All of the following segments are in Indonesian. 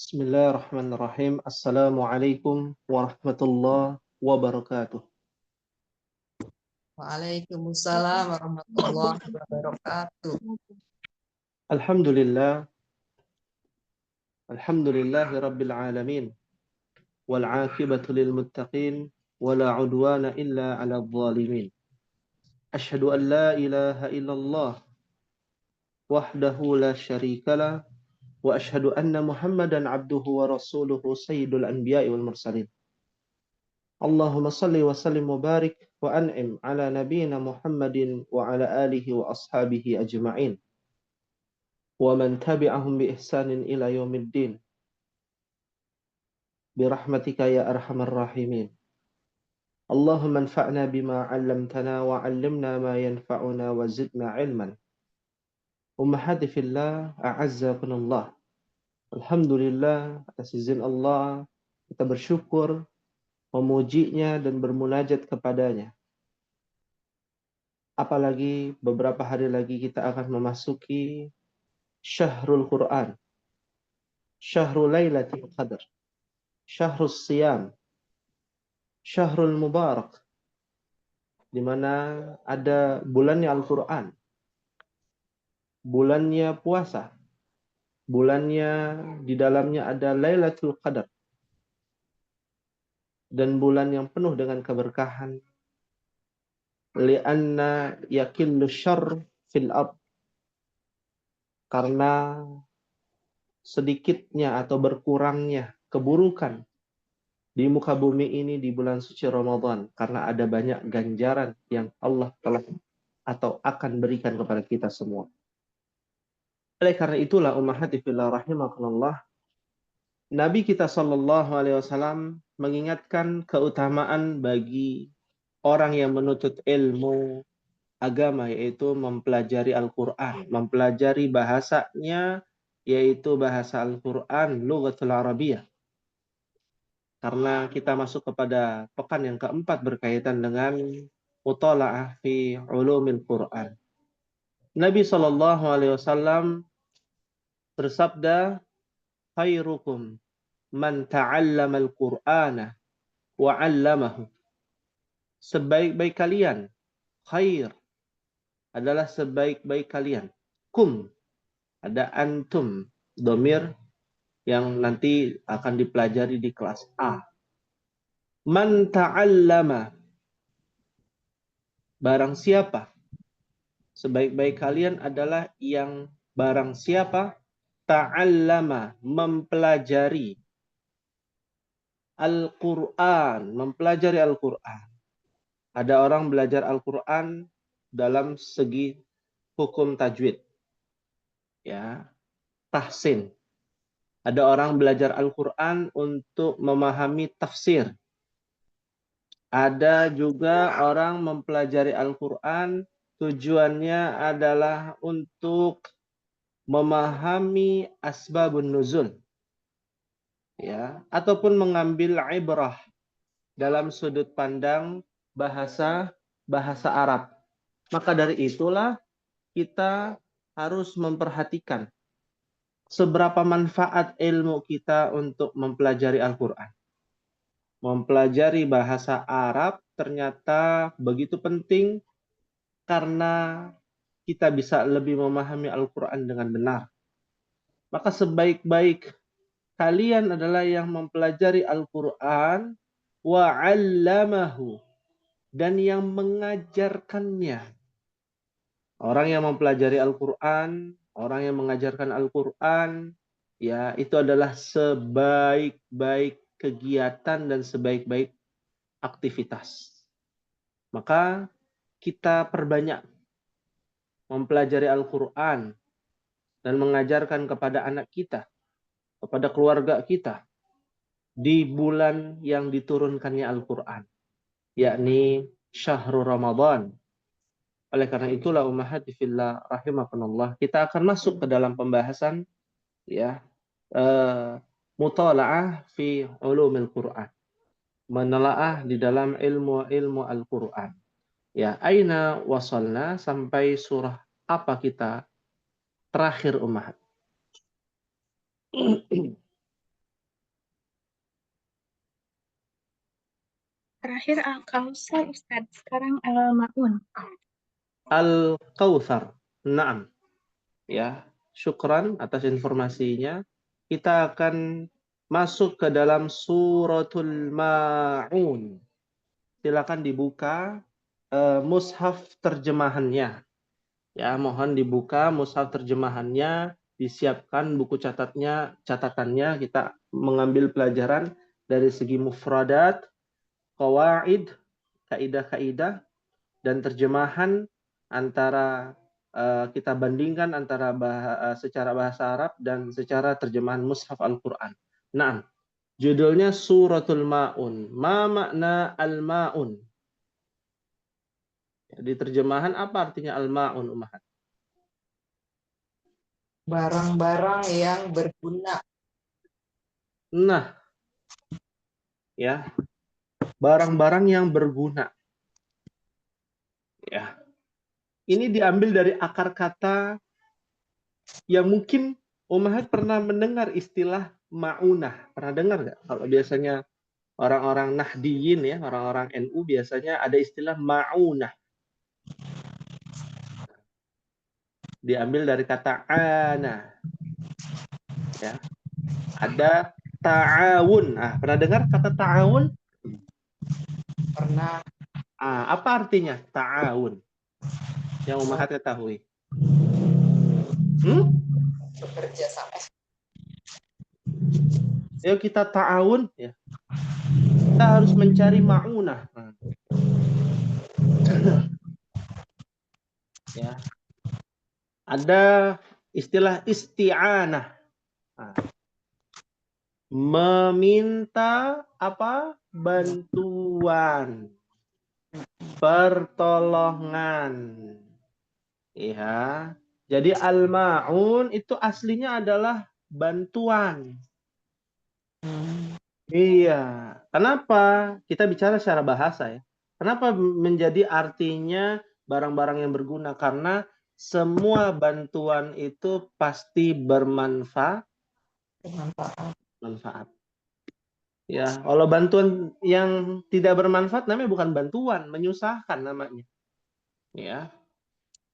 Bismillahirrahmanirrahim. Assalamualaikum warahmatullahi wabarakatuh. Waalaikumsalam warahmatullahi wabarakatuh. Alhamdulillah. Alhamdulillahi rabbil alamin. Wal aqibatu lil muttaqin. Wala udwana illa ala zalimin. Ashhadu an la ilaha illallah. Wahdahu la syarikalah. Wa ashhadu anna Muhammadan abduhu wa rasuluhu sayyidul anbiya'i wal mursalin. Allahumma salli wa sallim wa barik wa an'im ala nabiyyina Muhammadin wa ala alihi wa ashabihi ajma'in wa man tabi'ahum bi ihsanin ila yaumiddin bi rahmatika ya arhamar rahimin. Allahumma anfa'na bima 'allamtana wa 'allimna ma yanfa'una wa zidna 'ilman. Ummahati fillah, a'azzakunallah. Alhamdulillah, atas izin Allah kita bersyukur, memujinya dan bermunajat kepadanya. Apalagi beberapa hari lagi kita akan memasuki Syahrul Quran, Syahrul Lailatul Qadar, Syahrul Siyam, Syahrul Mubarak, di mana ada bulannya Al-Quran, bulannya puasa, bulannya di dalamnya ada Lailatul Qadar, dan bulan yang penuh dengan keberkahan. Lianna yakillu syarr fil ard, karena sedikitnya atau berkurangnya keburukan di muka bumi ini di bulan suci Ramadan, karena ada banyak ganjaran yang Allah telah atau akan berikan kepada kita semua. Oleh karena itulah ummahati fillah rahimakumullah, Nabi kita sallallahu alaihi wasallam mengingatkan keutamaan bagi orang yang menuntut ilmu agama, yaitu mempelajari Al-Qur'an, mempelajari bahasanya, yaitu bahasa Al-Qur'an, lughatul Arabiyyah. Karena kita masuk kepada pekan yang keempat berkaitan dengan mutala'ah fi ulumil Qur'an. Nabi sallallahu alaihi wasallam bersabda, khairukum man ta'allama al-Qur'ana wa 'allamahu. Sebaik-baik kalian, khair adalah sebaik-baik kalian. Kum, ada antum, domir yang nanti akan dipelajari di kelas A. Man ta'allama, barang siapa. Sebaik-baik kalian adalah yang barang siapa ta'allama, mempelajari Al-Quran, mempelajari Al-Quran. Ada orang belajar Al-Quran dalam segi hukum tajwid, ya, tahsin. Ada orang belajar Al-Quran untuk memahami tafsir. Ada juga orang mempelajari Al-Quran tujuannya adalah untuk memahami asbabun nuzul, ya, ataupun mengambil ibrah dalam sudut pandang bahasa Arab. Maka dari itulah kita harus memperhatikan seberapa manfaat ilmu kita untuk mempelajari Al-Quran. Mempelajari bahasa Arab ternyata begitu penting karena kita bisa lebih memahami Al-Quran dengan benar. Maka sebaik-baik kalian adalah yang mempelajari Al-Quran wa 'allamahu, dan yang mengajarkannya. Orang yang mempelajari Al-Quran, orang yang mengajarkan Al-Quran, ya, itu adalah sebaik-baik kegiatan dan sebaik-baik aktivitas. Maka kita perbanyak mempelajari Al-Quran dan mengajarkan kepada anak kita, kepada keluarga kita, di bulan yang diturunkannya Al-Quran, yakni Syahrul Ramadan. Oleh karena itulah ummahati fillah rahimakumullah, kita akan masuk ke dalam pembahasan, ya, mutala'ah fi ulumil Quran, menelaah di dalam ilmu Al-Quran. Ya, aina wasalna, sampai surah apa kita terakhir ummahat? Terakhir Al-Kautsar, Ustaz. Sekarang Al-Ma'un. Al-Kautsar. Naam. Ya, syukran atas informasinya. Kita akan masuk ke dalam suratul Ma'un. Silakan dibuka mushaf terjemahannya. Ya, mohon dibuka mushaf terjemahannya, disiapkan buku catatannya. Kita mengambil pelajaran dari segi mufradat, qawaid, kaidah-kaidah, dan terjemahan antara kita bandingkan antara secara bahasa Arab dan secara terjemahan mushaf Al-Quran. Nah, judulnya Suratul Ma'un. Ma makna al-ma'un? Di terjemahan apa artinya al-ma'un, Ummahat? Barang-barang yang berguna. Nah, ya, barang-barang yang berguna. Ya, ini diambil dari akar kata yang mungkin Ummahat pernah mendengar istilah ma'unah. Pernah dengar nggak? Kalau biasanya orang-orang Nahdiyin ya, orang-orang NU biasanya ada istilah ma'unah. Diambil dari kata ana. Ya. Ada ta'awun. Nah, pernah dengar kata ta'awun? Pernah. Apa artinya ta'awun? Yang Ummahat ketahui. Bekerja sama. Yuk kita ta'awun ya. Kita harus mencari ma'unah. Ya. Ada istilah isti'anah. Meminta apa? Bantuan. Pertolongan. Ya. Jadi al-ma'un itu aslinya adalah bantuan. Iya. Kenapa? Kita bicara secara bahasa ya. Kenapa menjadi artinya barang-barang yang berguna? Karena semua bantuan itu pasti bermanfaat. Manfaat. Ya, kalau bantuan yang tidak bermanfaat namanya bukan bantuan, menyusahkan namanya. Ya.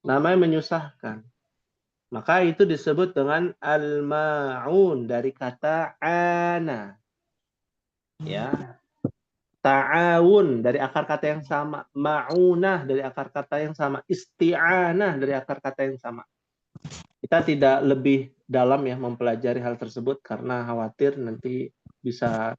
Namanya menyusahkan. Maka itu disebut dengan al-ma'un dari kata ana. Ya. Ta'awun dari akar kata yang sama, ma'unah dari akar kata yang sama, isti'anah dari akar kata yang sama. Kita tidak lebih dalam ya mempelajari hal tersebut karena khawatir nanti bisa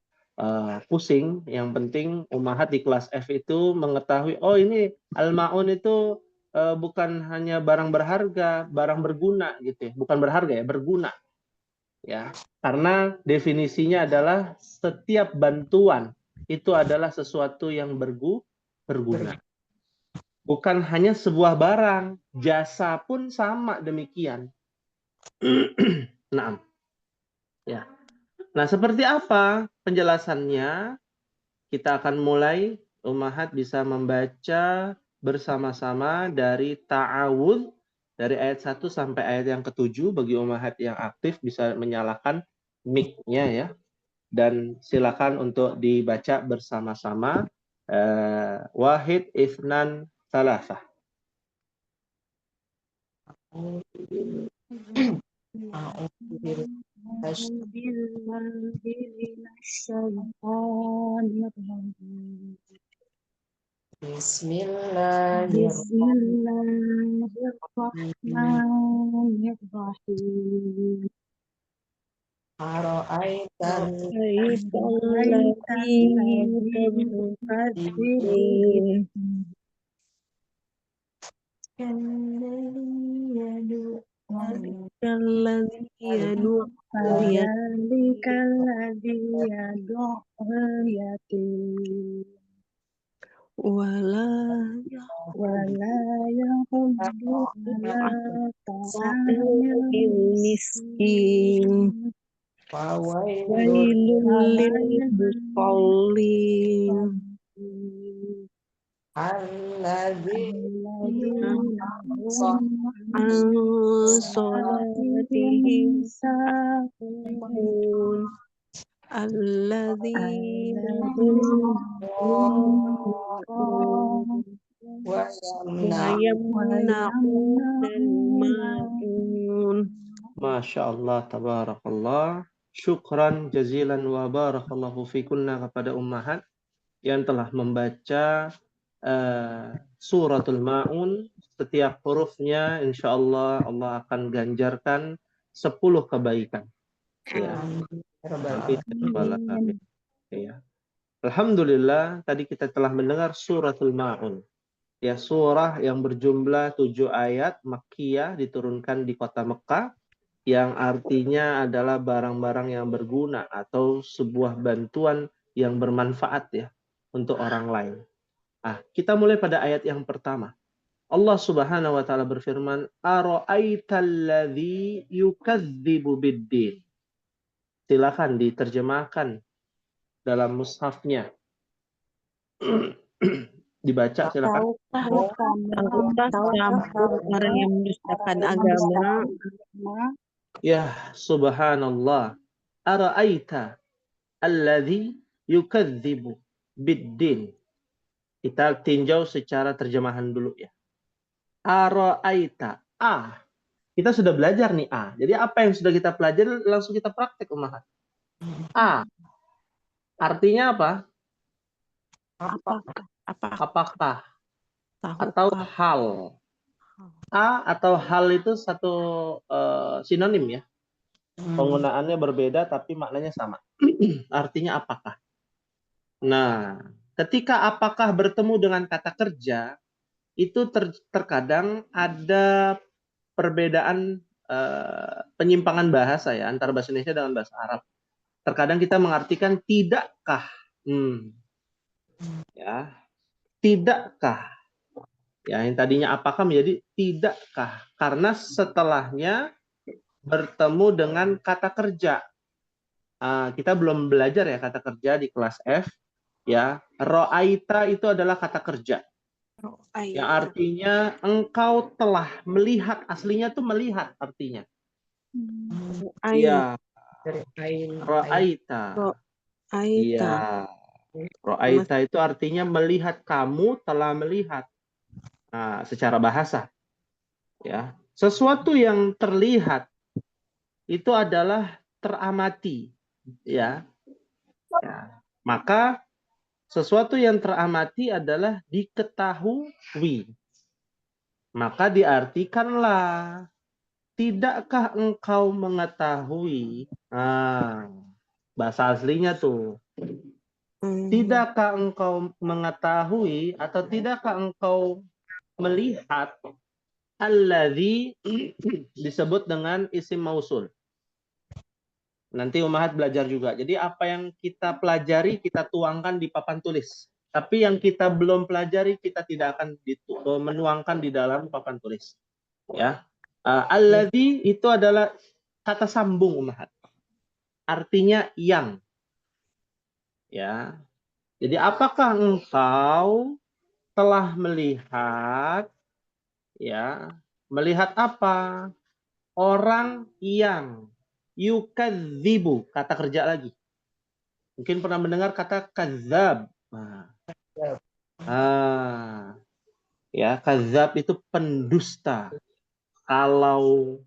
pusing. Yang penting Ummahat di kelas F itu mengetahui, oh ini al-ma'un itu bukan hanya barang berharga, barang berguna gitu ya. Bukan berharga ya, berguna. Ya. Karena definisinya adalah setiap bantuan itu adalah sesuatu yang berguna. Bukan hanya sebuah barang, jasa pun sama demikian. Nah, ya. Nah, seperti apa penjelasannya? Kita akan mulai. Ummahat bisa membaca bersama-sama dari ta'awudz dari ayat 1 sampai ayat yang ke-7. Bagi Ummahat yang aktif bisa menyalakan mic-nya ya. Dan silakan untuk dibaca bersama-sama. Wahid, Itsnan, Salasah. Bismillahirrahmanirrahim. Ara'aital wala yahuddu ala ta'amil miskin wailul lil musallin alladzina an salatihim sahun Alladzina wa wa yamna'unal ma'un. Masya Allah, tabarakallah. Syukran jazilan wa barakallahu fikunna kepada ummahat yang telah membaca suratul Ma'un. Setiap hurufnya insya Allah Allah akan ganjarkan 10 kebaikan. Ya. Amin. Ya. Alhamdulillah, tadi kita telah mendengar suratul Ma'un. Ya, surah yang berjumlah 7 ayat Makkiyah diturunkan di kota Mekah, yang artinya adalah barang-barang yang berguna atau sebuah bantuan yang bermanfaat ya untuk orang lain. Kita mulai pada ayat yang pertama. Allah Subhanahu wa taala berfirman, "Ara'aitalladzi yukadzibu biddin." Silakan diterjemahkan dalam mushafnya. Dibaca silakan. Tahukah kamu orang yang mendustakan agama? Ya, subhanallah. Ara'aita alladzi yukadzibu biddin. Kita tinjau secara terjemahan dulu ya. Ara'aita. Kita sudah belajar nih A. Jadi apa yang sudah kita pelajari langsung kita praktek ummahat. Artinya apa? Apakah atau hal. Atau hal itu satu sinonim ya. Penggunaannya berbeda tapi maknanya sama. Artinya apakah. Nah, ketika apakah bertemu dengan kata kerja, itu terkadang ada perbedaan penyimpangan bahasa ya antara bahasa Indonesia dengan bahasa Arab. Terkadang kita mengartikan tidakkah. Ya, tidakkah. Ya, yang tadinya apakah menjadi tidakkah, karena setelahnya bertemu dengan kata kerja. Kita belum belajar ya kata kerja di kelas F. Ya, ro'aita itu adalah kata kerja. Yang artinya engkau telah melihat, aslinya tuh melihat artinya. Iya. Ro'aita. Iya. Ro'aita itu artinya melihat, kamu telah melihat. Secara bahasa. Ya. Sesuatu yang terlihat itu adalah teramati. Ya. Maka sesuatu yang teramati adalah diketahui. Maka diartikanlah, tidakkah engkau mengetahui? Bahasa aslinya tuh. Tidakkah engkau mengetahui atau tidakkah engkau melihat alladzi disebut dengan isim mausul. Nanti ummahat belajar juga. Jadi apa yang kita pelajari kita tuangkan di papan tulis. Tapi yang kita belum pelajari kita tidak akan menuangkan di dalam papan tulis. Ya. Alladzi itu adalah kata sambung ummahat. Artinya yang. Ya. Jadi apakah engkau telah melihat, ya, melihat apa? Orang yang yukadzibu, kata kerja lagi. Mungkin pernah mendengar kata kadzab. Ya, kadzab itu pendusta. Kalau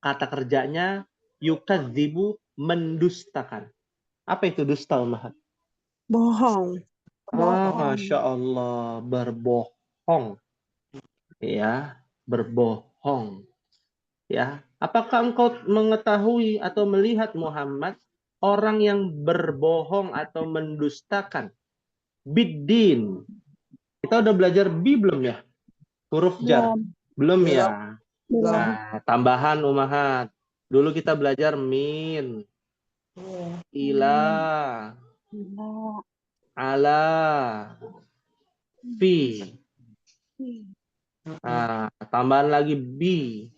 kata kerjanya yukadzibu, mendustakan. Apa itu dusta, ummahat? Bohong. Masya Allah, berbohong. Ya, berbohong. Ya, apakah engkau mengetahui atau melihat Muhammad orang yang berbohong atau mendustakan? Biddin. Kita udah belajar bi belum ya? Huruf jar. Belum ya? Nah, tambahan ummahat. Dulu kita belajar min. Ila. Ala. Fi. Tambahan lagi bi.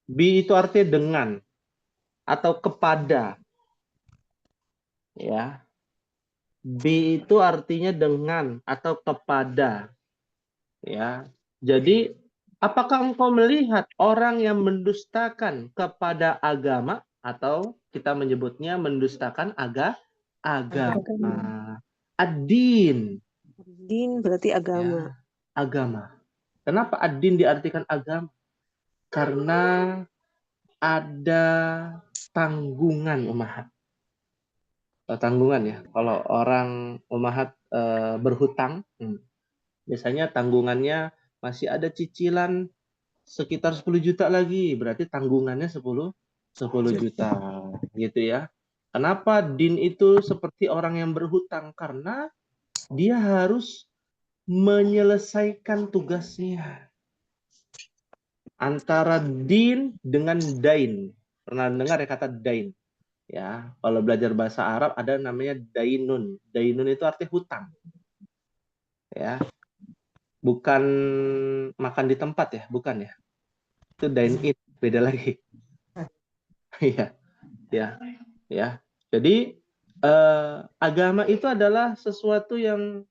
Bi itu artinya dengan atau kepada. Ya. Bi itu artinya dengan atau kepada. Ya. Jadi apakah engkau melihat orang yang mendustakan kepada agama atau kita menyebutnya mendustakan agama. Ad-din, Din berarti agama. ya, agama. Kenapa ad-din diartikan agama? Karena ada tanggungan umahat. Tanggungan ya. Kalau orang umahat berhutang, biasanya tanggungannya masih ada cicilan sekitar 10 juta lagi. Berarti tanggungannya 10 juta gitu ya. Kenapa din itu seperti orang yang berhutang? Karena dia harus menyelesaikan tugasnya. Antara din dengan dain. Pernah dengar ya kata dain? Ya, kalau belajar bahasa Arab ada namanya dainun. Dainun itu artinya hutang. Ya, bukan makan di tempat ya, bukan ya. Itu dine in, beda lagi. Iya, ya, ya. Jadi agama itu adalah sesuatu yang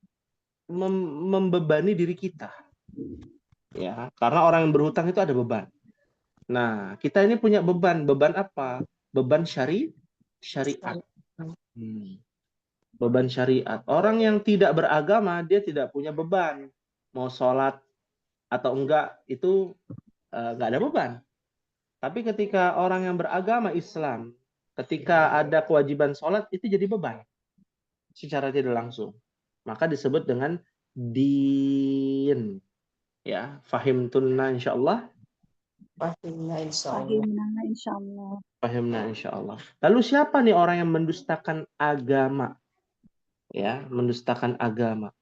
membebani diri kita. Ya, karena orang yang berhutang itu ada beban. Nah, kita ini punya beban. Beban apa? Beban syariat. Beban syariat. Orang yang tidak beragama, dia tidak punya beban. Mau sholat atau enggak, itu enggak ada beban. Tapi ketika orang yang beragama Islam, ketika ada kewajiban sholat, itu jadi beban. Secara tidak langsung. Maka disebut dengan din. Ya, fahim tunna insyaallah. Fahimna insyaallah. Fahimna insyaallah. Fahimna insyaallah. Lalu siapa nih orang yang mendustakan agama? Ya, mendustakan agama.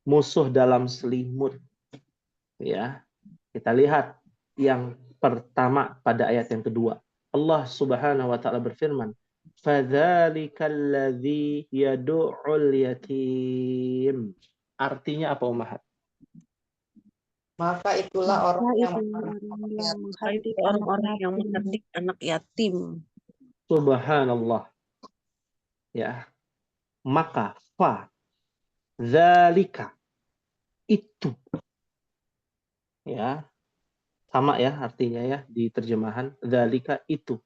Musuh dalam selimut. Ya, kita lihat yang pertama pada ayat yang kedua. Allah Subhanahu wa taala berfirman, "Fadzalikal ladzi yad'ul yatim." Artinya apa, Umahat? Maka itulah orang yang Itu orang-orang yang menghardik anak yatim. Subhanallah. Ya. Maka dzalika itu. Ya. Sama ya artinya ya di terjemahan dzalika itu.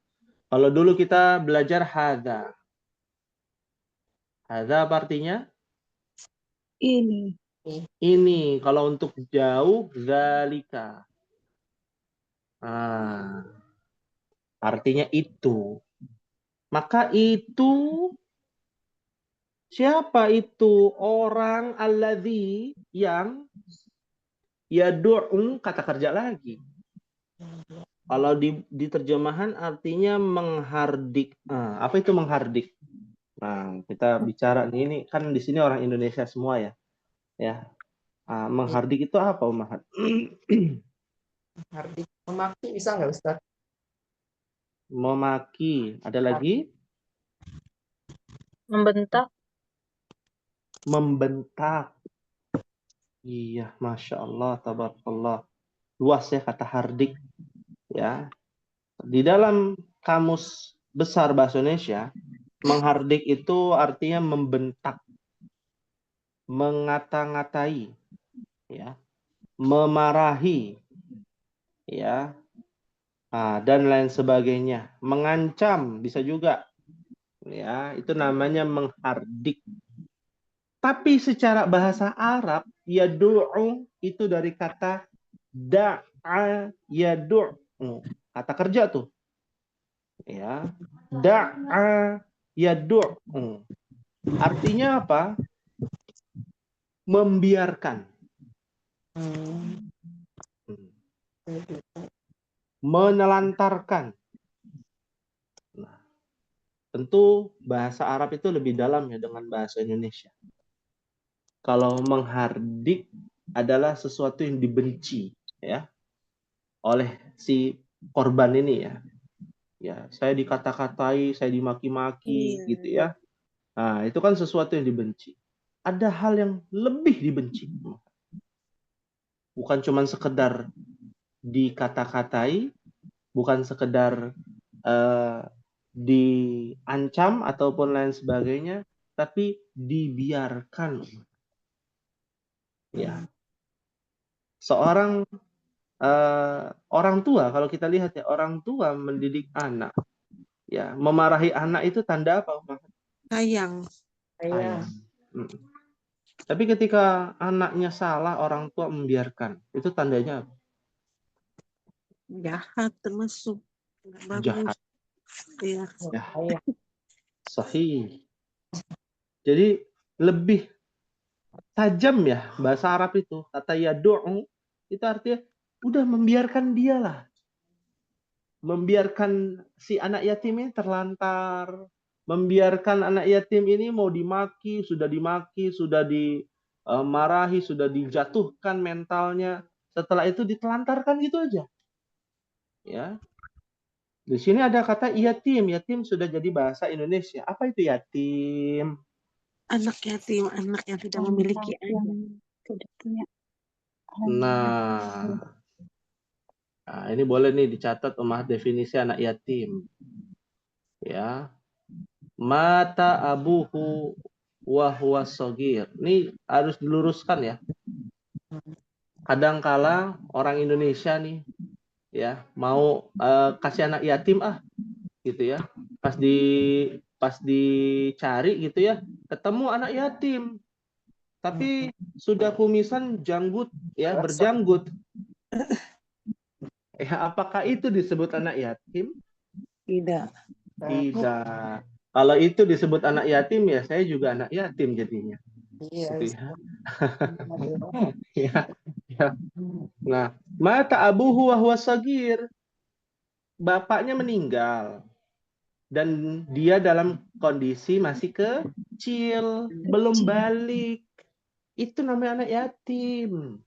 Kalau dulu kita belajar hadza. Hadza apa artinya? Ini. Ini. Kalau untuk jauh dzalika. Artinya itu. Maka itu siapa itu? Orang alladzi yang yad'u, kata kerja lagi. Kalau di terjemahan artinya menghardik. Apa itu menghardik? Nah, kita bicara ini kan di sini orang Indonesia semua ya. Ya. Menghardik itu apa, Umahat? Menghardik, memaki bisa nggak Ustaz? Memaki. Ada lagi? Membentak. Membentak. Iya, Masya Allah, tabarakallah. Luas ya kata hardik. Ya. Di dalam kamus besar bahasa Indonesia, menghardik itu artinya membentak, mengata-ngatai, ya, memarahi, ya, dan lain sebagainya. Mengancam bisa juga, ya, itu namanya menghardik. Tapi secara bahasa Arab, yad'u itu dari kata da'a yad'u. Kata kerja tuh. Ya. Da'a yad'u. Artinya apa? Membiarkan. Menelantarkan. Nah, tentu bahasa Arab itu lebih dalam ya dengan bahasa Indonesia. Kalau menghardik adalah sesuatu yang dibenci ya oleh si korban ini ya. Ya, saya dikata-katai, saya dimaki-maki gitu ya. Nah, itu kan sesuatu yang dibenci. Ada hal yang lebih dibenci. Bukan cuma sekedar dikata-katai, bukan sekedar diancam ataupun lain sebagainya, tapi dibiarkan. Ya, seorang orang tua, kalau kita lihat ya, orang tua mendidik anak, Ya, memarahi anak itu tanda apa? Sayang. Sayang. Mm. Tapi ketika anaknya salah, orang tua membiarkan, itu tandanya apa? Jahat termasuk. Nggak bagus. Jahat. Iya. Ya. Sayang. Sahih. Jadi lebih tajam ya bahasa Arab itu. Kata yadu'u itu artinya udah membiarkan dia lah. Membiarkan si anak yatim ini terlantar. Membiarkan anak yatim ini mau dimaki, sudah dimarahi, sudah dijatuhkan mentalnya. Setelah itu ditelantarkan gitu aja. Ya. Di sini ada kata yatim. Yatim sudah jadi bahasa Indonesia. Apa itu yatim? Anak yatim, anak yang tidak memiliki ayah. yang tidak punya Nah, ini boleh nih dicatat definisi anak yatim. Ya. Mata abuhu wa huwa shagir. Ini harus diluruskan ya. Kadangkala orang Indonesia nih ya mau kasih anak yatim gitu ya. Pas dicari gitu ya, ketemu anak yatim. Tapi sudah kumisan janggut ya, berjanggut. Apakah itu disebut anak yatim? Tidak. Tidak. Kalau itu disebut anak yatim ya saya juga anak yatim jadinya. Iya. Gitu ya. Ya, ya. Nah, mata abuhu wa huwa shagir. Bapaknya meninggal dan dia dalam kondisi masih kecil, belum balik. Itu namanya anak yatim.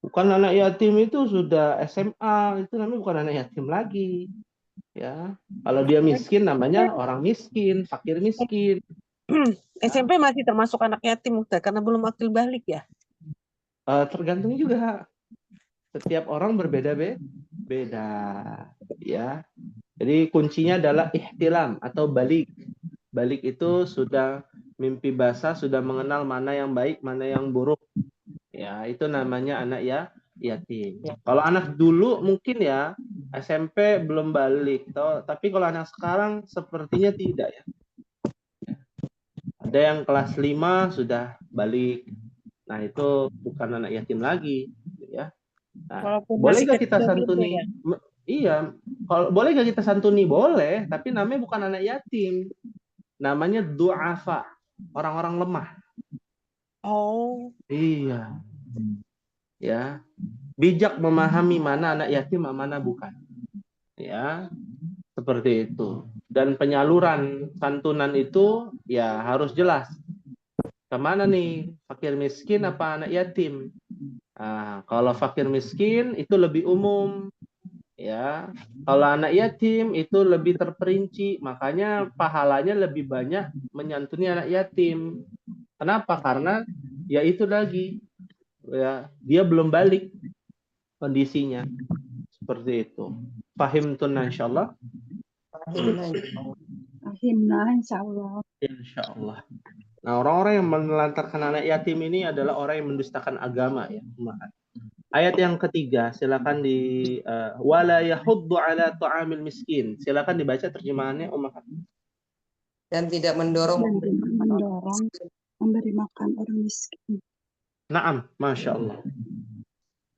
Bukan anak yatim itu sudah SMA, itu namanya bukan anak yatim lagi. Ya, kalau dia miskin namanya orang miskin, fakir miskin. SMP masih termasuk anak yatim, Ustaz, karena belum akil balik ya. Tergantung juga. Setiap orang berbeda-beda, ya. Jadi kuncinya adalah ihtilam atau balik. Balik itu sudah mimpi basah, sudah mengenal mana yang baik, mana yang buruk. Ya, itu namanya anak yatim. Kalau anak dulu mungkin ya SMP belum balik, tapi kalau anak sekarang sepertinya tidak ya. Ada yang kelas 5 sudah balik. Nah, itu bukan anak yatim lagi, ya. Nah, boleh nggak kita santuni? Ya? Iya, kalau boleh nggak kita santuni? Boleh, tapi namanya bukan anak yatim. Namanya du'afa, orang-orang lemah. Oh. Iya. Ya. Bijak memahami mana anak yatim, mana bukan. Ya. Seperti itu. Dan penyaluran santunan itu ya harus jelas. Kemana nih? Fakir miskin apa anak yatim? Nah, kalau fakir miskin itu lebih umum. Ya, kalau anak yatim itu lebih terperinci, makanya pahalanya lebih banyak menyantuni anak yatim. Kenapa? Karena ya itu lagi, ya dia belum balik kondisinya seperti itu. Pahim tuh insyaallah. Fahimna insyaallah. Insyaallah. Nah, orang-orang yang menelantarkan anak yatim ini adalah orang yang mendustakan agama ya. Ayat yang ketiga, silakan di wala yahuddu ala ta'amil miskin. Silakan dibaca terjemahannya Dan tidak mendorong memberi makan orang miskin. Naam, Masya Allah.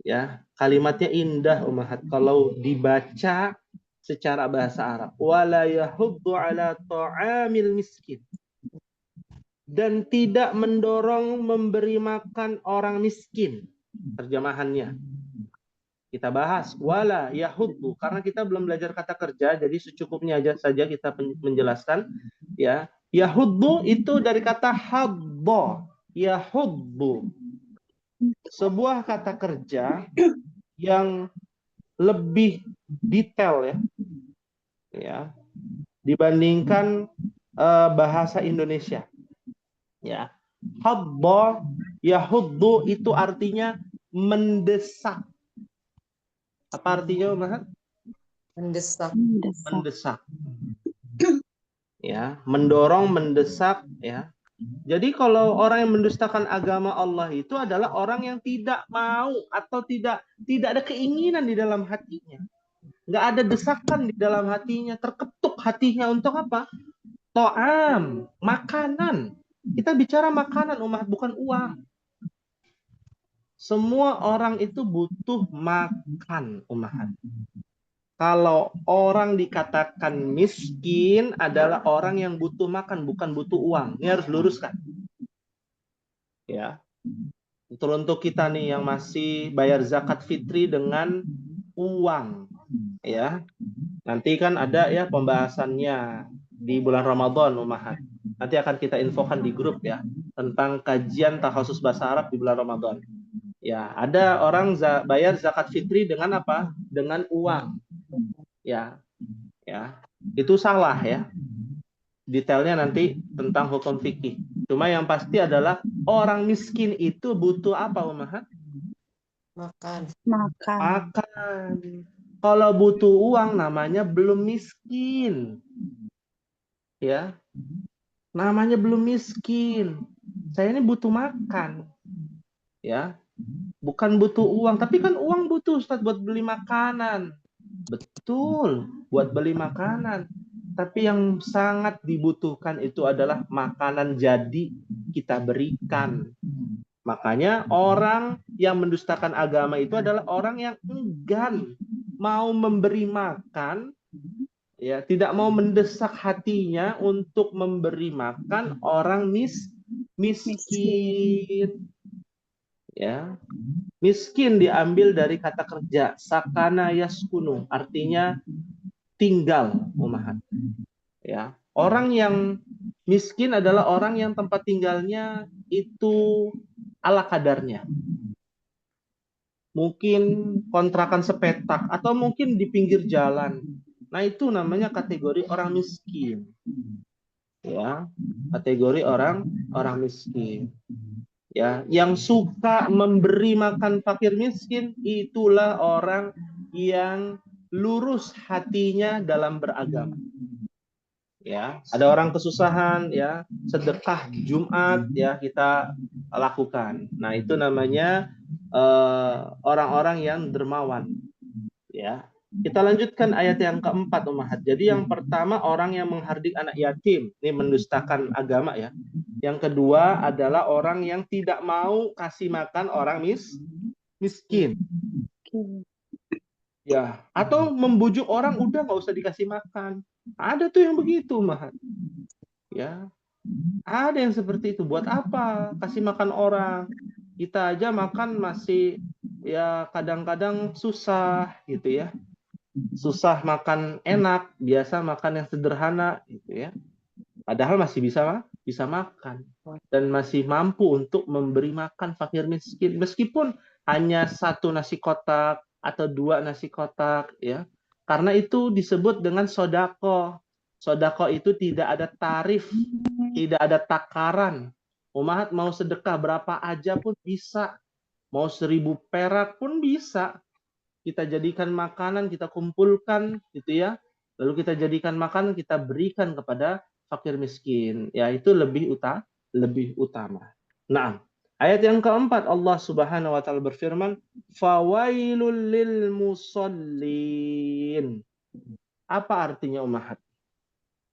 Ya, kalimatnya indah Ummahat kalau dibaca secara bahasa Arab. Wala yahuddu ala ta'amil miskin. Dan tidak mendorong memberi makan orang miskin. Terjemahannya. Kita bahas wala yahuddu karena kita belum belajar kata kerja, jadi secukupnya aja saja kita menjelaskan ya. Yahuddu itu dari kata hadda, yahuddu. Sebuah kata kerja yang lebih detail ya. Ya. Dibandingkan bahasa Indonesia. Ya. Hadda, yahuddu itu artinya mendesak. Apa artinya, Mas? mendesak. Mendesak. Ya, mendorong, mendesak, ya. Jadi kalau orang yang mendustakan agama Allah itu adalah orang yang tidak mau atau tidak ada keinginan di dalam hatinya. Nggak ada desakan di dalam hatinya, terketuk hatinya untuk apa? To'am, makanan. Kita bicara makanan umat, bukan uang. Semua orang itu butuh makan umat. Kalau orang dikatakan miskin adalah orang yang butuh makan, bukan butuh uang. Ini harus luruskan. Ya. Untuk kita nih yang masih bayar zakat fitri dengan uang, ya. Nanti kan ada ya pembahasannya di bulan Ramadan, umahat. Nanti akan kita infokan di grup ya tentang kajian takhasus bahasa Arab di bulan Ramadan. Ya, ada orang bayar zakat fitri dengan apa? Dengan uang. Ya. Ya. Itu salah ya. Detailnya nanti tentang hukum fikih. Cuma yang pasti adalah orang miskin itu butuh apa, umahat? Makan. Makan. Kalau butuh uang namanya belum miskin. Ya. Namanya belum miskin. Saya ini butuh makan. Ya. Bukan butuh uang, tapi kan uang butuh Ustaz buat beli makanan. Betul, buat beli makanan. Tapi yang sangat dibutuhkan itu adalah makanan jadi kita berikan. Makanya orang yang mendustakan agama itu adalah orang yang enggan mau memberi makan, ya, tidak mau mendesak hatinya untuk memberi makan orang miskin. Ya. Miskin diambil dari kata kerja sakana yaskunu, artinya tinggal, umahat. Ya. Orang yang miskin adalah orang yang tempat tinggalnya itu ala kadarnya. Mungkin kontrakan sepetak atau mungkin di pinggir jalan. Nah, itu namanya kategori orang miskin. Ya, kategori orang miskin. Ya, yang suka memberi makan fakir miskin itulah orang yang lurus hatinya dalam beragama. Ya, ada orang kesusahan, ya, sedekah Jumat, ya, kita lakukan. Nah, itu namanya orang-orang yang dermawan. Ya, kita lanjutkan ayat yang keempat, umahat. Jadi yang pertama orang yang menghardik anak yatim, ini mendustakan agama ya. Yang kedua adalah orang yang tidak mau kasih makan orang miskin. Ya, atau membujuk orang udah nggak usah dikasih makan. Ada tuh yang begitu, umahat. Ya, ada yang seperti itu. Buat apa kasih makan orang? Kita aja makan masih ya kadang-kadang susah gitu ya. Susah makan enak, biasa makan yang sederhana gitu ya. Padahal masih bisa makan dan masih mampu untuk memberi makan fakir miskin meskipun hanya 1 nasi kotak atau 2 nasi kotak ya. Karena itu disebut dengan sodako. Sodako itu tidak ada tarif, tidak ada takaran. Umahat mau sedekah berapa aja pun bisa. Mau 1000 perak pun bisa. Kita jadikan makanan, kita kumpulkan gitu ya. Lalu kita jadikan makanan, kita berikan kepada fakir miskin. Ya, itu lebih utama. Nah, ayat yang keempat Allah Subhanahu wa taala berfirman, "Fawailul lil musallin." Apa artinya, umahat?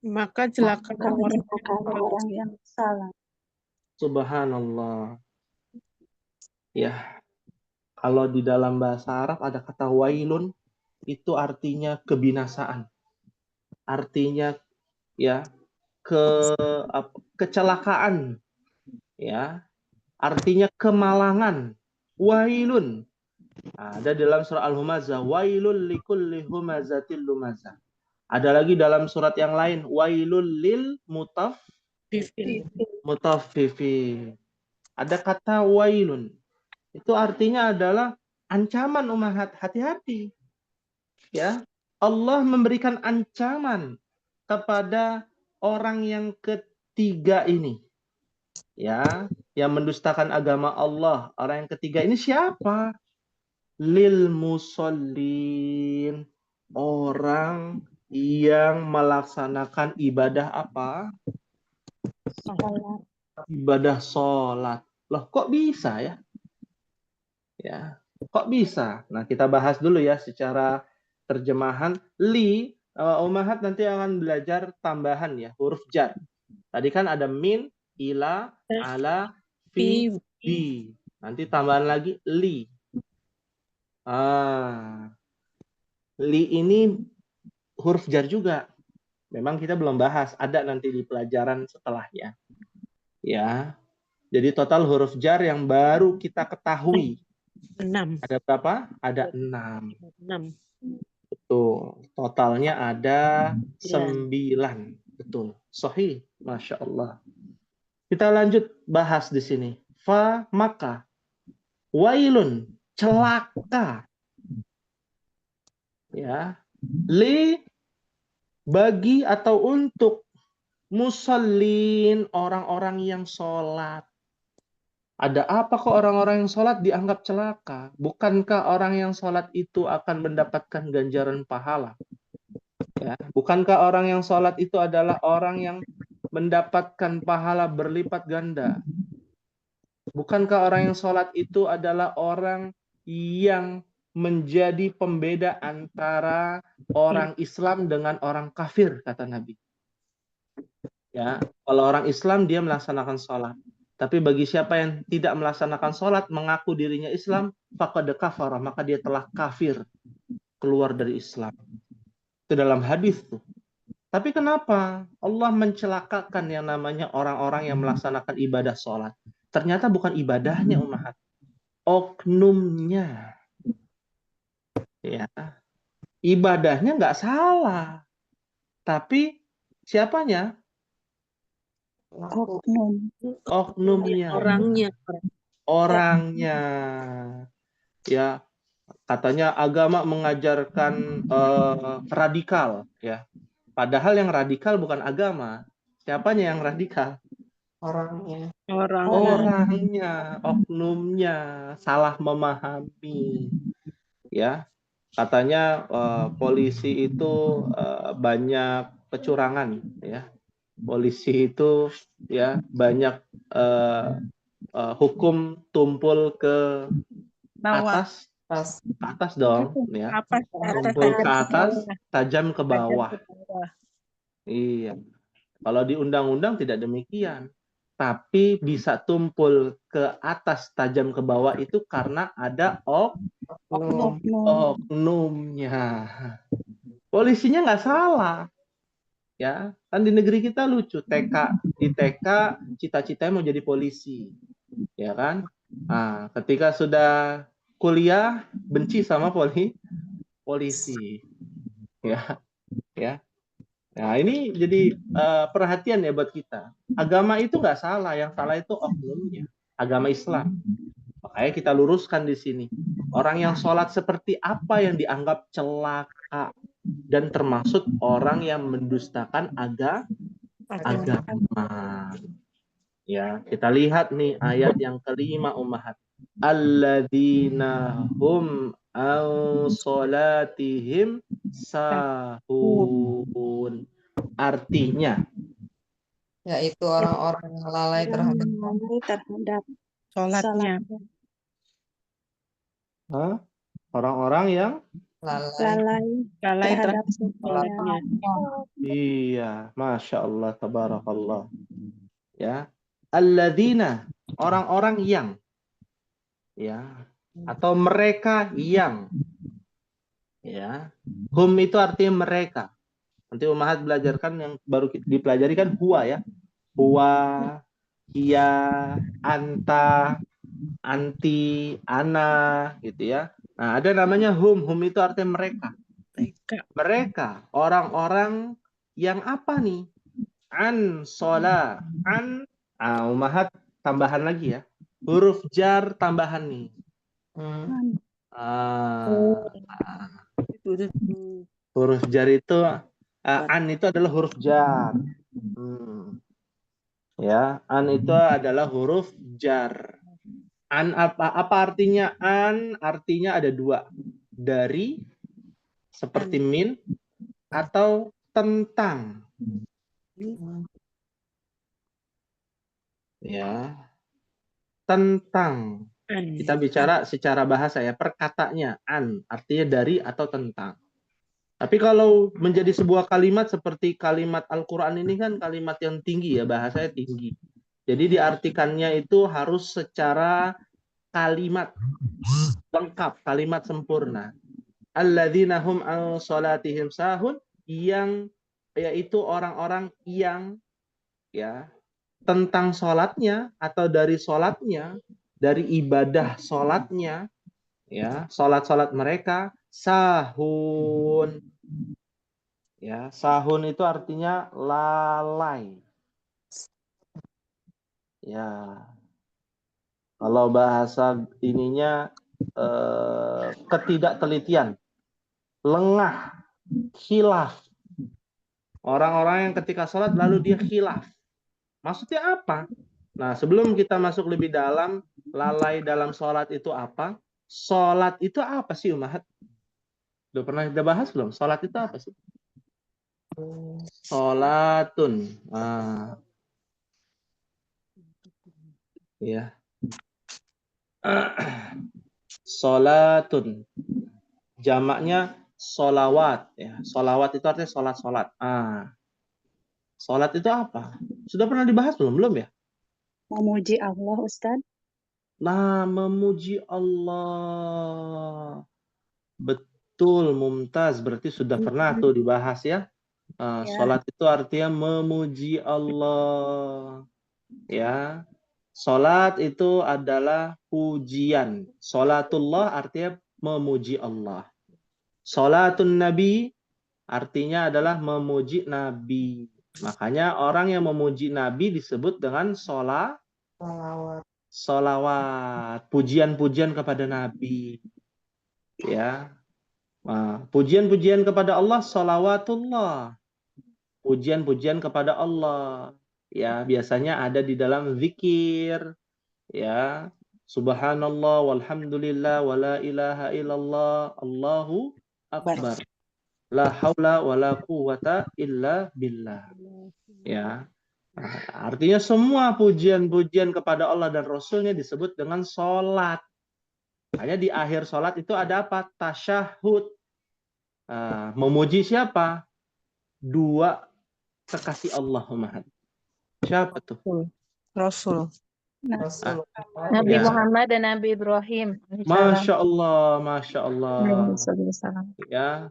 Maka celaka orang yang salah. Subhanallah. Ya, kalau di dalam bahasa Arab ada kata wailun, itu artinya kebinasaan. Artinya ya kecelakaan, ya, artinya kemalangan. Wailun. Nah, ada dalam surah Al-Humazah, wailul likulli humazatil lumazah. Ada lagi dalam surat yang lain, wailul lil mutaffifin. Ada kata wailun. Itu artinya adalah ancaman, umahat, hati-hati. Ya, Allah memberikan ancaman kepada orang yang ketiga ini. Ya, yang mendustakan agama Allah. Orang yang ketiga ini siapa? Lil musallin. Orang yang melaksanakan ibadah apa? Ibadah sholat. Loh, kok bisa ya? Ya, kok bisa? Nah, kita bahas dulu ya secara terjemahan. Li Ummahat nanti akan belajar tambahan ya, huruf jar. Tadi kan ada min, ila, ala, fi, bi. Nanti tambahan lagi li. Li ini huruf jar juga. Memang kita belum bahas, ada nanti di pelajaran setelahnya. Ya. Jadi total huruf jar yang baru kita ketahui 6. ada berapa? Ada 6. 6. Betul. Totalnya ada 9. 9. Betul. Sahih. Masya Allah. Kita lanjut bahas di sini. Fa maka. Wailun. Celaka. Ya. Li bagi atau untuk musallin orang-orang yang sholat. Ada apa kok orang-orang yang sholat dianggap celaka? Bukankah orang yang sholat itu akan mendapatkan ganjaran pahala? Ya. Bukankah orang yang sholat itu adalah orang yang mendapatkan pahala berlipat ganda? Bukankah orang yang sholat itu adalah orang yang menjadi pembeda antara orang Islam dengan orang kafir, kata Nabi. Ya, kalau orang Islam dia melaksanakan sholat. Tapi bagi siapa yang tidak melaksanakan sholat, mengaku dirinya Islam, faqad kafara, maka dia telah kafir, keluar dari Islam. Itu dalam hadis tuh. Tapi kenapa Allah mencelakakan yang namanya orang-orang yang melaksanakan ibadah sholat? Ternyata bukan ibadahnya, ummahat. Oknumnya. Ya. Ibadahnya nggak salah. Tapi siapanya? Oknumnya. Orangnya. Ya, katanya agama mengajarkan radikal, ya. Padahal yang radikal bukan agama. Siapanya yang radikal? Orangnya. Orangnya, oknumnya salah memahami. Ya, katanya polisi itu banyak kecurangan, ya. Polisi itu ya banyak hukum tumpul ke atas, ke atas dong, ya. Tumpul ke atas, tajam ke bawah. Iya. Kalau di undang-undang tidak demikian. Tapi bisa tumpul ke atas, tajam ke bawah itu karena ada oknumnya. Polisinya nggak salah. Ya, kan di negeri kita lucu. Di TK cita-citanya mau jadi polisi. Ya kan? Nah, ketika sudah kuliah benci sama polisi. Ya, ya. Nah, ini jadi perhatian ya buat kita. Agama itu nggak salah, yang salah itu oknumnya. Agama Islam. Makanya kita luruskan di sini. Orang yang sholat seperti apa yang dianggap celaka dan termasuk orang yang mendustakan agama. Ya, kita lihat nih ayat yang kelima, ummahat. Alladzina hum an sholatihim sahun. Artinya, Yaitu orang-orang yang lalai terhadap sholatnya. orang-orang yang lalai terhadap sholatnya. iya, masya Allah, tabarakallah. Ya, alladzina, orang-orang yang, ya, atau mereka yang, ya, hum itu artinya mereka. Nanti ummahat belajarkan yang baru dipelajari kan huwa, ya, huwa, ia, anta, anti, ana, gitu ya. Nah, ada namanya hum itu artinya mereka. Mereka, orang-orang yang apa nih? An, sola, an, ummahat tambahan lagi ya. Huruf jar tambahan nih. Huruf jar itu, an itu adalah huruf jar. Ya, an itu adalah huruf jar. An apa artinya an? Artinya ada dua. Dari, seperti min, atau tentang. Ya, tentang. Kita bicara secara bahasa ya, perkatanya an, artinya dari atau tentang. Tapi kalau menjadi sebuah kalimat seperti kalimat Al-Quran ini kan kalimat yang tinggi ya, bahasanya tinggi. Jadi diartikannya itu harus secara kalimat lengkap, kalimat sempurna. Alladzina hum an salatihim sahun, yang yaitu orang-orang yang ya tentang sholatnya atau dari sholatnya, dari ibadah sholatnya, ya sholat mereka sahun. Ya, sahun itu artinya lalai. Ya, kalau bahasa ininya ketidaktelitian, lengah, khilaf. Orang-orang yang ketika sholat lalu dia khilaf. Maksudnya apa? Nah, sebelum kita masuk lebih dalam, lalai dalam sholat itu apa? Sholat itu apa sih, Umahat? Udah pernah kita bahas belum? Sholat itu apa sih? Sholatun. Ah, ya. Sholatun. Jamaknya sholawat. Ya. Sholawat itu artinya sholat-sholat. Ah. Sholat itu apa? Sudah pernah dibahas belum? Belum ya? Memuji Allah, Ustadz. Nah, memuji Allah. Betul, Mumtaz. Berarti sudah pernah tuh dibahas ya. Ya. Sholat itu artinya memuji Allah. Ya. Sholat itu adalah pujian. Sholatullah artinya memuji Allah. Sholatun Nabi artinya adalah memuji Nabi. Makanya orang yang memuji Nabi disebut dengan sholawat. Pujian-pujian kepada Nabi. Ya. Nah, pujian-pujian kepada Allah, sholawatullah. Pujian-pujian kepada Allah. Ya, biasanya ada di dalam zikir. Ya. Subhanallah, walhamdulillah, wala ilaha illallah, Allahu akbar. La haula wala quwata illa billah. Ya. Nah, artinya semua pujian-pujian kepada Allah dan Rasulnya disebut dengan sholat. Hanya di akhir sholat itu ada apa? Tasyahud. Memuji siapa? Dua kekasih Allah. Siapa tuh? Rasul. Nabi Ya. Muhammad dan Nabi Ibrahim. Masya Allah, Masya Allah. Salam. Ya.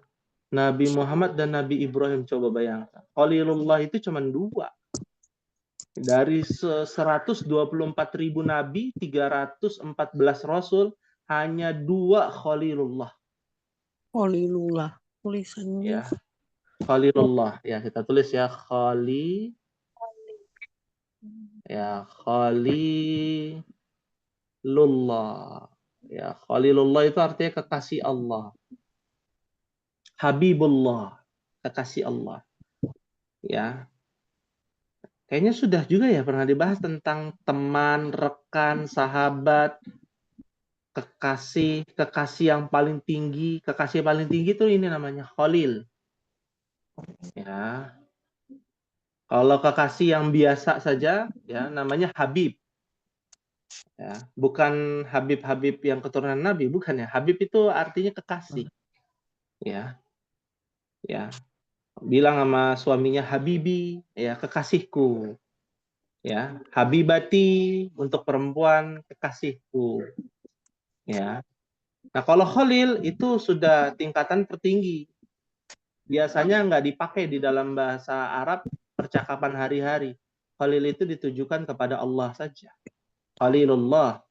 Nabi Muhammad dan Nabi Ibrahim, coba bayangkan. Khalilullah itu cuma dua. Dari 124.000 nabi, 314 rasul, hanya dua Khalilullah. Khalilullah. Tulisannya. Ya. Khalilullah. Ya, kita tulis ya. Khalilullah. Ya, Khalilullah itu artinya kekasih Allah. Habibullah, kekasih Allah. Ya. Kayaknya sudah juga ya pernah dibahas tentang teman, rekan, sahabat, kekasih yang paling tinggi. Kekasih paling tinggi itu ini namanya Khalil. Ya. Kalau kekasih yang biasa saja ya namanya Habib. Ya, bukan Habib yang keturunan Nabi, bukan ya. Habib itu artinya kekasih. Ya. Ya. Bilang sama suaminya Habibi, ya kekasihku. Ya, Habibati untuk perempuan kekasihku. Ya. Nah, kalau Khalil itu sudah tingkatan tertinggi. Biasanya nggak dipakai di dalam bahasa Arab percakapan hari-hari. Khalil itu ditujukan kepada Allah saja. Khalilullah,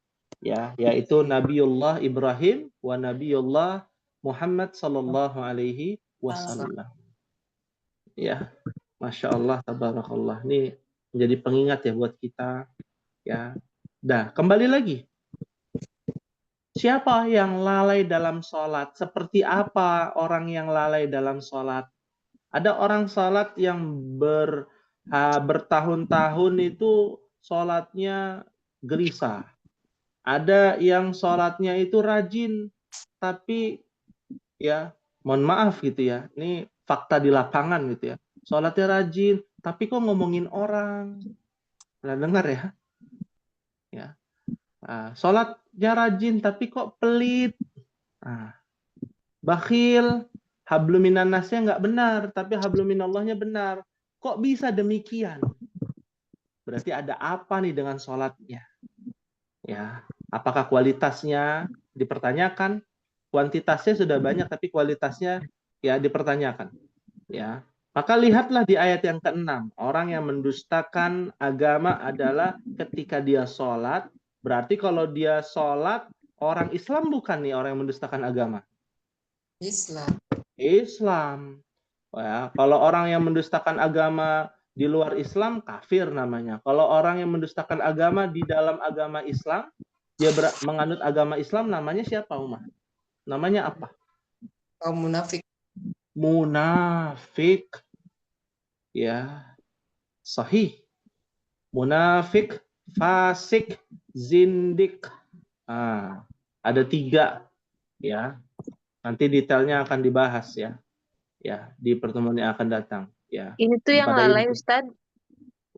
ya, yaitu Nabiullah Ibrahim wa Nabiullah Muhammad sallallahu alaihi wasallam. Ya, Masya Allah, tabarakallah. Ini menjadi pengingat ya buat kita. Ya, dah kembali lagi. Siapa yang lalai dalam sholat? Seperti apa orang yang lalai dalam sholat? Ada orang sholat yang bertahun-tahun itu sholatnya gelisah. Ada yang sholatnya itu rajin, tapi ya mohon maaf gitu ya. Ini fakta di lapangan gitu ya. Sholatnya rajin, tapi kok ngomongin orang. Pernah dengar ya? Ya. Sholatnya rajin, tapi kok pelit. Bakhil, habluminannasnya nggak benar, tapi habluminallahnya benar. Kok bisa demikian? Berarti ada apa nih dengan sholatnya? Ya, apakah kualitasnya dipertanyakan? Kuantitasnya sudah banyak, tapi kualitasnya ya dipertanyakan. Ya, maka lihatlah di ayat yang ke-6. Orang yang mendustakan agama adalah ketika dia sholat. Berarti kalau dia sholat, orang Islam bukan nih orang yang mendustakan agama. Islam. Islam. Ya, kalau orang yang mendustakan agama di luar Islam, kafir namanya. Kalau orang yang mendustakan agama di dalam agama Islam, dia menganut agama Islam, namanya siapa, Umar? Namanya apa? Kaum munafik. Munafik. Ya, sahih. Munafik, fasik, zindik. Ada 3. Ya, nanti detailnya akan dibahas ya. Ya, di pertemuan yang akan datang. Ya. Ini tuh yang Pada lalai, inti- Ustadz.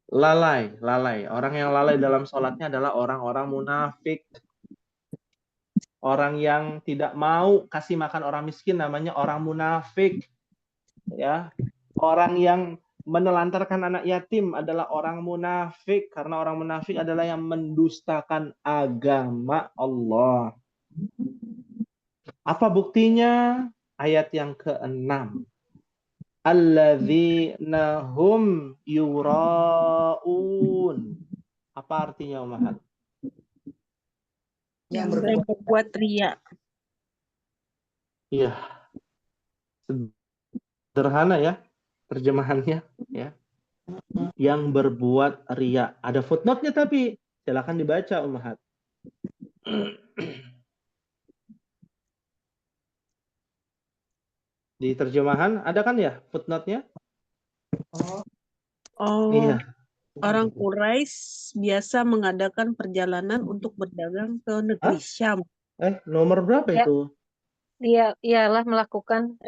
Lalai. Orang yang lalai dalam sholatnya adalah orang-orang munafik. Orang yang tidak mau kasih makan orang miskin namanya orang munafik. Ya. Orang yang menelantarkan anak yatim adalah orang munafik. Karena orang munafik adalah yang mendustakan agama Allah. Apa buktinya? Ayat yang ke-6. Alladzina hum yura'un. Apa artinya, Umahat? Yang Yang berbuat ria. Iya. Sederhana ya terjemahannya ya. Yang berbuat ria. Ada footnote-nya tapi silakan dibaca, Umahat. Di terjemahan ada kan ya footnote-nya? Oh, Oh, Iya. orang Quraisy biasa mengadakan perjalanan untuk berdagang ke negeri Syam. Nomor berapa Ya. itu? Dia ialah melakukan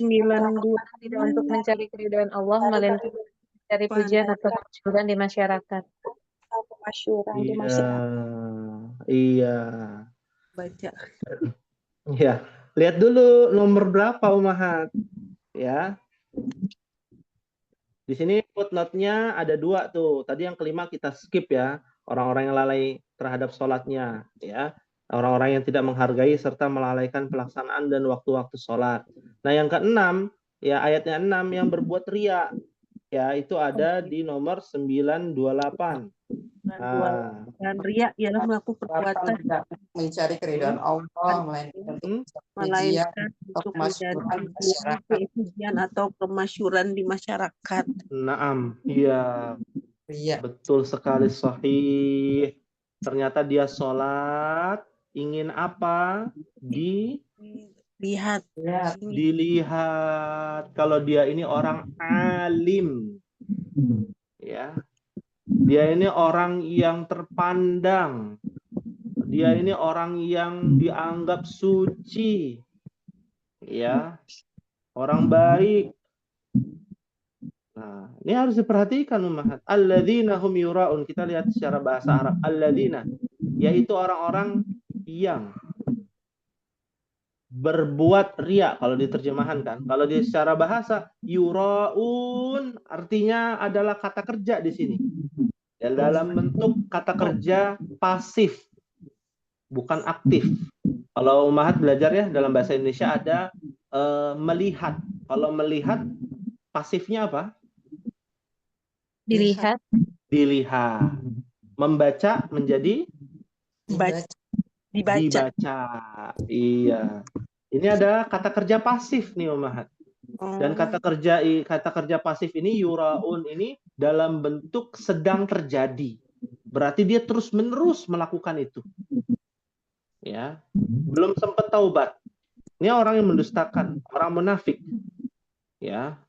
92 tidak untuk mencari keridhaan Allah, melainkan mencari pujian atau kesyukuran di masyarakat. Iya. baca. Iya. Lihat dulu nomor berapa, Umahat. Ya. Di sini footnote-nya ada 2 tuh. Tadi yang kelima kita skip ya. Orang-orang yang lalai terhadap sholatnya. Ya. Orang-orang yang tidak menghargai serta melalaikan pelaksanaan dan waktu-waktu sholat. Nah yang ke-6, ya ayatnya 6 yang berbuat ria. Ya itu ada di nomor 928. Dan ria ialah melakukan perbuatan mencari keridhaan Allah, melainkan untuk mencari pujian atau kemasyuran di masyarakat. Naam, iya. Iya. Betul sekali, sahih. Ternyata dia sholat, ingin apa? Lihat. Dilihat. Kalau dia ini orang alim. Ya. Dia ini orang yang terpandang. Dia ini orang yang dianggap suci. Ya. Orang baik. Nah, ini harus diperhatikan, Ummahat. Alladzina hum yura'un. Kita lihat secara bahasa Arab. Alladzina, yaitu orang-orang yang berbuat ria kalau diterjemahkan kan. Kalau di secara bahasa yura'un artinya adalah kata kerja di sini. Ya, dalam bentuk kata kerja pasif, bukan aktif. Kalau Ummahat belajar ya dalam bahasa Indonesia ada melihat. Kalau melihat pasifnya apa? Dilihat. Dilihat. Membaca menjadi Dibaca. Iya. Ini ada kata kerja pasif nih, Ummahat. Dan kata kerja pasif ini yuraun ini dalam bentuk sedang terjadi. Berarti dia terus-menerus melakukan itu. Ya. Belum sempat taubat. Ini orang yang mendustakan, orang munafik. Ya.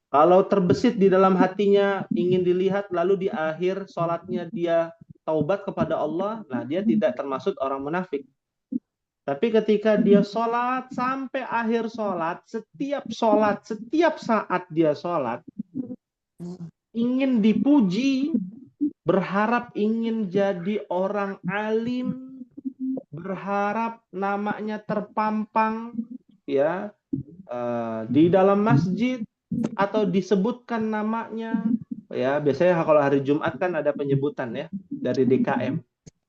Kalau terbesit di dalam hatinya ingin dilihat lalu di akhir sholatnya dia taubat kepada Allah, nah dia tidak termasuk orang munafik. Tapi ketika dia sholat sampai akhir sholat, setiap saat dia sholat, ingin dipuji, berharap ingin jadi orang alim, berharap namanya terpampang, ya, di dalam masjid atau disebutkan namanya, ya biasanya kalau hari Jumat kan ada penyebutan ya dari DKM,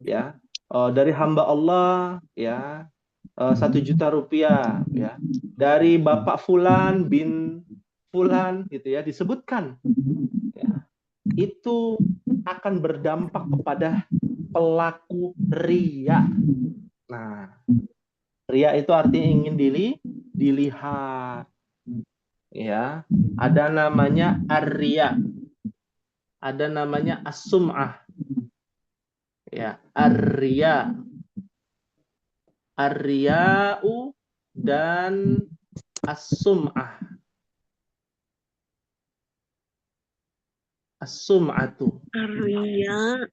ya dari hamba Allah, ya 1 juta rupiah, ya dari Bapak Fulan bin Fulan gitu ya, disebutkan, ya, itu akan berdampak kepada pelaku ria. Nah, ria itu artinya ingin dilihat, ya. Ada namanya ar-ria, ada namanya as-sum'ah, ya, ar-ria, ar-riya'u dan as-sum'ah. As-sum'atu. Arya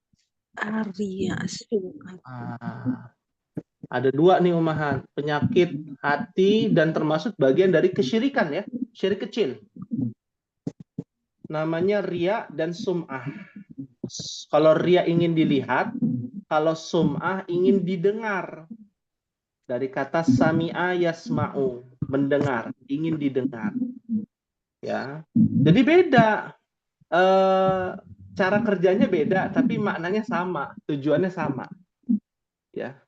Sum'at. Ada 2 nih Ummahat, penyakit hati dan termasuk bagian dari kesyirikan ya, syirik kecil. Namanya ria dan sum'ah. Kalau ria ingin dilihat, kalau sum'ah ingin didengar. Dari kata sami'a yasma'u, mendengar, ingin didengar. Ya. Jadi beda. Cara kerjanya beda, tapi maknanya sama, tujuannya sama. Ya.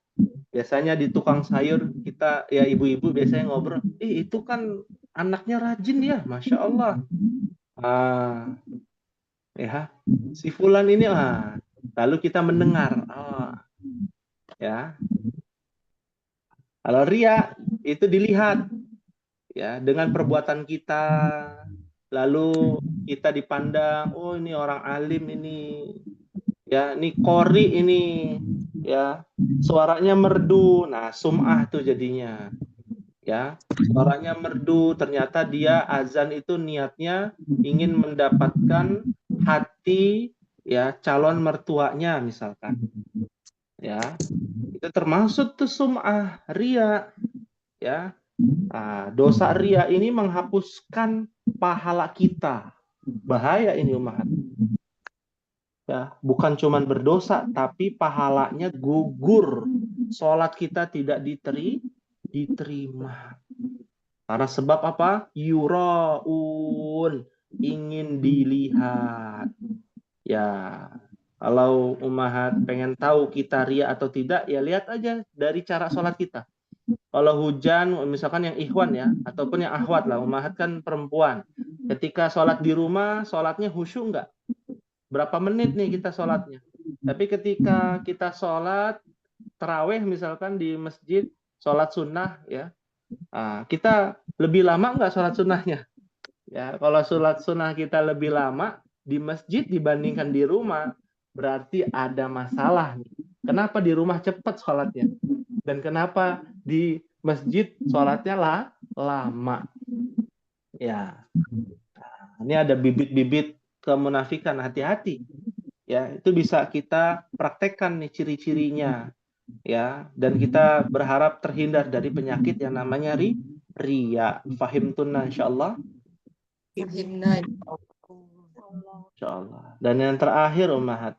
Biasanya di tukang sayur kita, ya ibu-ibu biasanya ngobrol, itu kan anaknya rajin ya, Masya Allah. Ya, si Fulan ini, lalu kita mendengar. Ya. Kalau ria itu dilihat, ya, dengan perbuatan kita, lalu kita dipandang, oh ini orang alim ini, ya, ini qori ini, ya, suaranya merdu. Nah, sum'ah tuh jadinya, ya, suaranya merdu, ternyata dia azan itu niatnya ingin mendapatkan hati, ya, calon mertuanya misalkan, ya, itu termasuk tuh sum'ah, ria, ya. Dosa ria ini menghapuskan pahala kita, bahaya ini Ummahat. Ya, bukan cuma berdosa, tapi pahalanya gugur. Sholat kita tidak diterima. Karena sebab apa? Yuraun, ingin dilihat. Ya, kalau Ummahat pengen tahu kita ria atau tidak, ya lihat aja dari cara sholat kita. Kalau hujan, misalkan yang ikhwan ya, ataupun yang akhwat lah, Ummahat kan perempuan. Ketika sholat di rumah, sholatnya khusyuk nggak? Berapa menit nih kita sholatnya? Tapi ketika kita sholat tarawih misalkan di masjid, sholat sunnah ya, kita lebih lama nggak sholat sunnahnya? Ya, kalau sholat sunnah kita lebih lama di masjid dibandingkan di rumah, berarti ada masalah nih. Kenapa di rumah cepat sholatnya? Dan kenapa di masjid sholatnya lama? Ya, ini ada bibit-bibit kemunafikan, hati-hati. Ya, itu bisa kita praktekkan nih ciri-cirinya. Ya, dan kita berharap terhindar dari penyakit yang namanya ria. Fahimtunna insyaallah. Fahimna. Insyaallah. Dan yang terakhir Ummahat,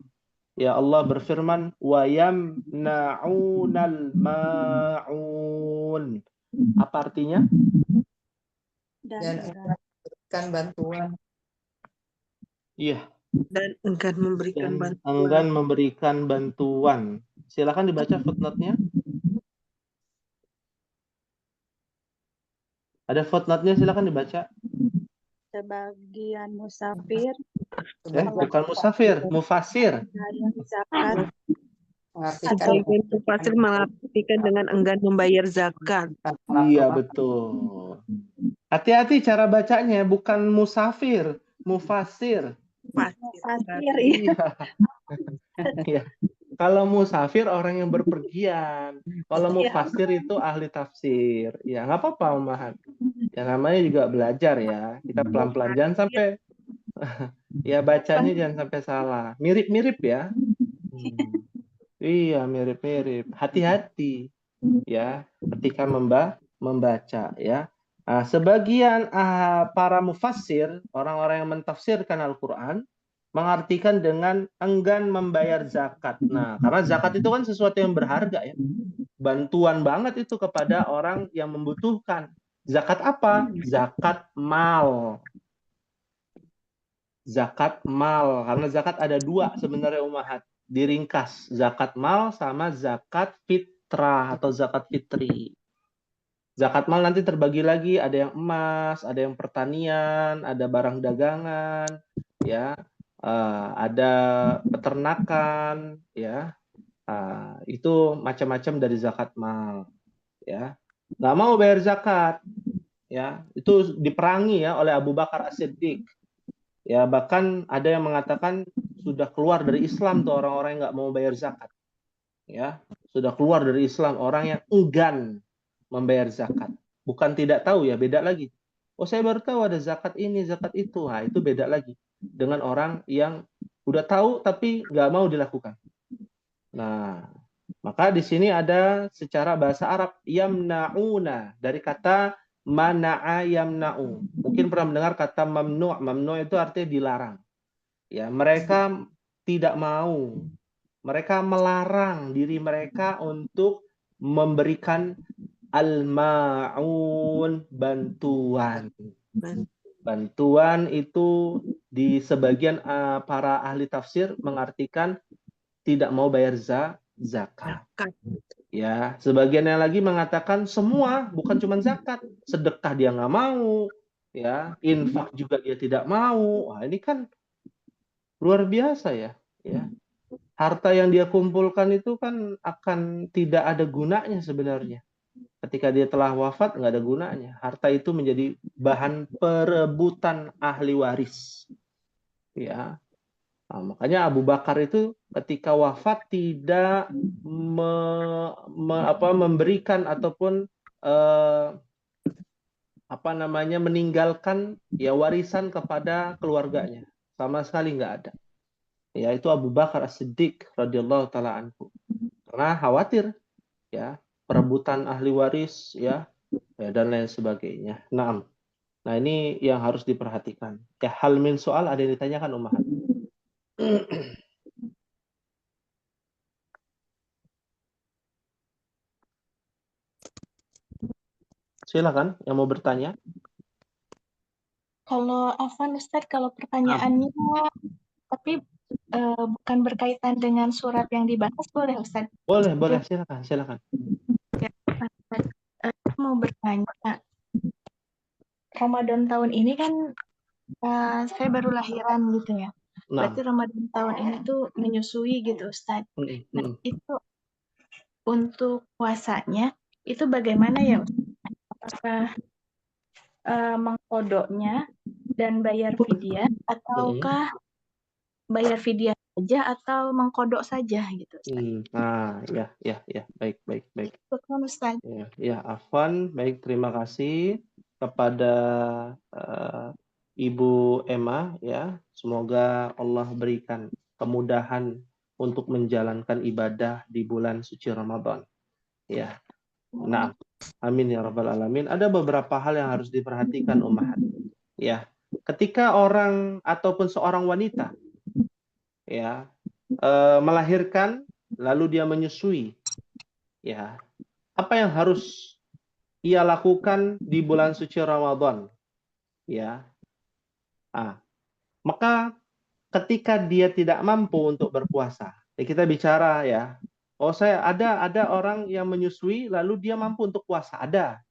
ya Allah berfirman, wa yamna'unal ma'un. Apa artinya? Dan memberikan bantuan. Iya. Dan enggan memberikan Dan bantuan. enggan memberikan bantuan. Silakan dibaca footnote-nya. Ada footnote-nya, silakan dibaca. Sebagian musafir Bukan musafir, mufasir. membayar zakat Mengartikan Sebagian fasir mengartikan dengan enggan membayar zakat. Iya, betul. Hati-hati cara bacanya, bukan musafir, mufasir. musafir iya. Iya. Kalau musafir orang yang berpergian. Kalau mufasir itu ahli tafsir. Ya, nggak apa-apa, Ummahat. Ya, namanya juga belajar ya. Kita pelan-pelan. Jangan sampai, ya bacanya jangan sampai salah. Mirip-mirip ya. Iya, mirip-mirip. Hati-hati ya ketika membaca ya. Sebagian para mufassir, orang-orang yang mentafsirkan Al-Qur'an, mengartikan dengan enggan membayar zakat. Nah, karena zakat itu kan sesuatu yang berharga ya. Bantuan banget itu kepada orang yang membutuhkan. Zakat apa? Zakat mal. Zakat mal. Karena zakat ada dua sebenarnya ummahat. Diringkas. Zakat mal sama zakat fitrah atau zakat fitri. Zakat mal nanti terbagi lagi, ada yang emas, ada yang pertanian, ada barang dagangan, ya, ada peternakan, ya, itu macam-macam dari zakat mal, ya. Nggak mau bayar zakat, ya, itu diperangi ya oleh Abu Bakar As-Siddiq, ya, bahkan ada yang mengatakan sudah keluar dari Islam tuh orang-orang yang nggak mau bayar zakat, ya, sudah keluar dari Islam orang yang enggan membayar zakat. Bukan tidak tahu ya, beda lagi. Oh, saya baru tahu ada zakat ini, zakat itu. Nah, itu beda lagi dengan orang yang udah tahu tapi nggak mau dilakukan. Nah, maka di sini ada secara bahasa Arab yamnauna dari kata mana'a yamna'u. Mungkin pernah mendengar kata mamnu'. Mamnu' itu artinya dilarang. Ya, mereka tidak mau. Mereka melarang diri mereka untuk memberikan al-ma'un, bantuan. Bantuan itu di sebagian para ahli tafsir mengartikan tidak mau bayar zakat. Ya, sebagian yang lagi mengatakan semua, bukan cuma zakat. Sedekah dia nggak mau, ya, infak juga dia tidak mau. Wah, ini kan luar biasa ya. Harta yang dia kumpulkan itu kan akan tidak ada gunanya sebenarnya. Ketika dia telah wafat, nggak ada gunanya. Harta itu menjadi bahan perebutan ahli waris. Ya, makanya Abu Bakar itu ketika wafat tidak memberikan ataupun meninggalkan ya warisan kepada keluarganya. Sama sekali nggak ada. Yaitu Abu Bakar As-Siddiq radhiyallahu taala anhu. Karena khawatir ya perebutan ahli waris ya dan lain sebagainya. Nah, ini yang harus diperhatikan. Ya, hal min soal ada yang ditanyakan ummahat. Silakan yang mau bertanya. Kalau Afwan Ustadz, kalau pertanyaannya tapi bukan berkaitan dengan surat yang dibahas, boleh Ustadz? Boleh, silakan. Mau bertanya, Ramadan tahun ini kan saya baru lahiran gitu ya. Berarti Ramadan tahun ini tuh menyusui gitu Ustadz. Nah, itu untuk puasanya itu bagaimana ya Ustadz? Apakah mengkodoknya dan bayar fidyah ataukah bayar fidyah saja atau mengkodok saja gitu Ustaz? Ya, baik. Betul Ustaz. Ya, Afwan, baik, terima kasih kepada Ibu Emma ya. Semoga Allah berikan kemudahan untuk menjalankan ibadah di bulan suci Ramadan. Ya. Nah, amin ya rabbal alamin. Ada beberapa hal yang harus diperhatikan ummahat. Ya. Ketika orang ataupun seorang wanita ya melahirkan lalu dia menyusui, ya, apa yang harus ia lakukan di bulan suci Ramadan, ya? Maka ketika dia tidak mampu untuk berpuasa, ya kita bicara ya. Oh, ada orang yang menyusui lalu dia mampu untuk puasa, ada.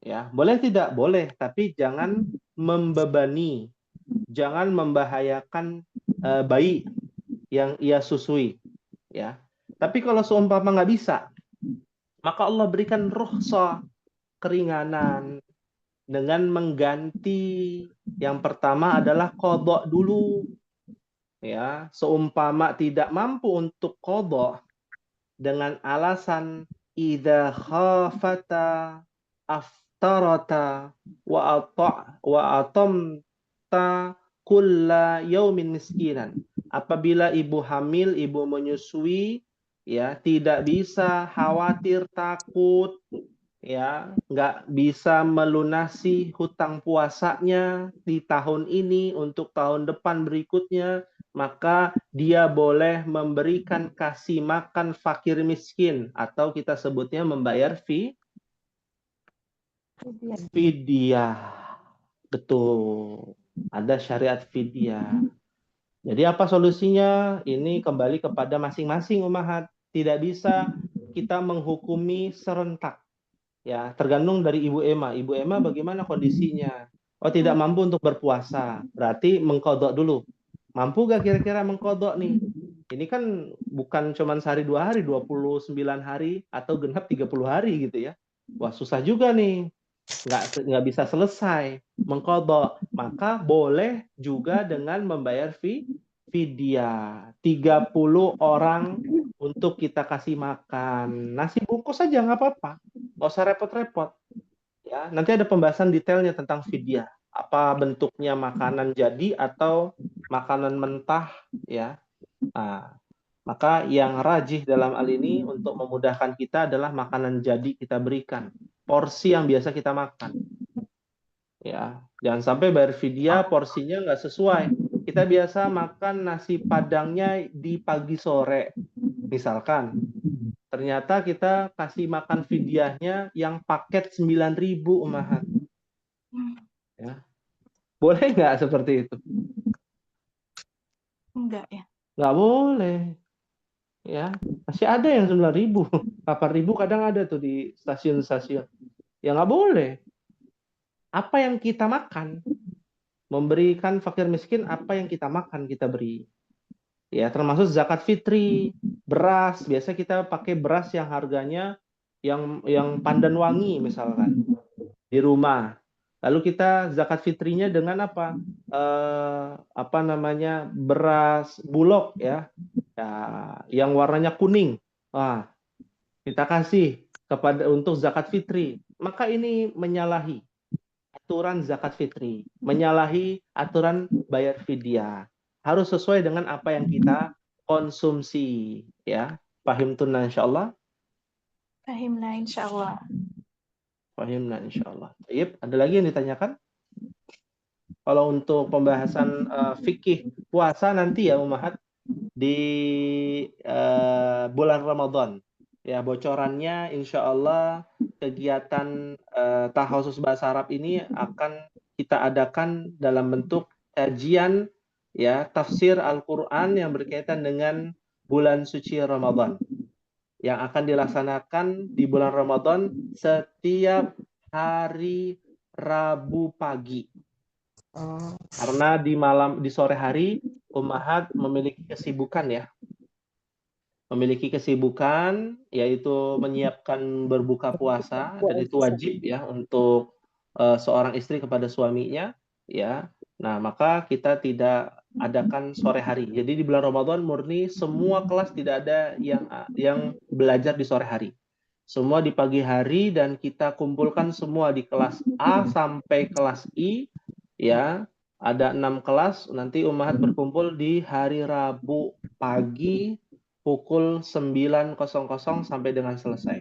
Ya, boleh tidak? Boleh, tapi jangan membebani, jangan membahayakan bayi yang ia susui, ya. Tapi kalau seumpama nggak bisa, maka Allah berikan rukhsah, keringanan dengan mengganti. Yang pertama adalah qadha dulu, ya. Seumpama tidak mampu untuk qadha dengan alasan idza khafata aftarata wa atamta kulla yaumin miskinan. Apabila ibu hamil, ibu menyusui, ya, tidak bisa, khawatir, takut, ya, nggak bisa melunasi hutang puasanya di tahun ini untuk tahun depan berikutnya, maka dia boleh memberikan kasih makan fakir miskin atau kita sebutnya membayar Fidyah. Betul. Ada syariat fidyah. Jadi apa solusinya? Ini kembali kepada masing-masing umahat. Tidak bisa kita menghukumi serentak. Ya, tergantung dari Ibu Emma. Ibu Emma bagaimana kondisinya? Oh, tidak mampu untuk berpuasa. Berarti mengkodok dulu. Mampu gak kira-kira mengkodok nih? Ini kan bukan cuma sehari 2 hari, 29 hari atau genap 30 hari gitu ya. Wah, susah juga nih. Nggak bisa selesai mengkodok. Maka boleh juga dengan membayar fidyah. 30 orang untuk kita kasih makan. Nasi bungkus saja nggak apa-apa. Nggak usah repot-repot. Ya, nanti ada pembahasan detailnya tentang fidyah. Apa bentuknya, makanan jadi atau makanan mentah, ya. Nah, maka yang rajih dalam hal ini untuk memudahkan kita adalah makanan jadi kita berikan. Porsi yang biasa kita makan. Ya, jangan sampai bayar fidyah porsinya nggak sesuai. Kita biasa makan nasi padangnya di pagi sore, misalkan. Ternyata kita kasih makan fidyahnya yang paket 9.000 umahat. Ya. Boleh nggak seperti itu? Enggak ya. Nggak boleh. Ya, masih ada yang 9.000, 8.000 kadang ada tuh di stasiun-stasiun. Ya nggak boleh. Apa yang kita makan, memberikan fakir miskin apa yang kita makan kita beri. Ya, termasuk zakat fitri, beras. Biasa kita pakai beras yang harganya yang pandan wangi misalkan di rumah. Lalu kita zakat fitrinya dengan apa? Apa namanya? Beras bulog ya. Ya, yang warnanya kuning. Wah, kita kasih kepada untuk zakat fitri. Maka ini menyalahi aturan zakat fitri, menyalahi aturan bayar fidyah. Harus sesuai dengan apa yang kita konsumsi, ya. Pahim tunna insyaallah. Fahimna insyaallah. Pahimna insyaallah. Baik, ada lagi yang ditanyakan? Kalau untuk pembahasan fikih puasa nanti ya Umahat di bulan Ramadan. Ya, bocorannya insya Allah kegiatan Tahasus Bahasa Arab ini akan kita adakan dalam bentuk kajian ya tafsir Al-Qur'an yang berkaitan dengan bulan suci Ramadan yang akan dilaksanakan di bulan Ramadan setiap hari Rabu pagi. Karena di sore hari Ummahat memiliki kesibukan ya. Memiliki kesibukan yaitu menyiapkan berbuka puasa dan itu wajib ya untuk seorang istri kepada suaminya ya. Nah, maka kita tidak adakan sore hari. Jadi di bulan Ramadan murni semua kelas tidak ada yang belajar di sore hari. Semua di pagi hari dan kita kumpulkan semua di kelas A sampai kelas I ya. Ada 6 kelas, nanti Ummahat berkumpul di hari Rabu pagi pukul 9.00 sampai dengan selesai.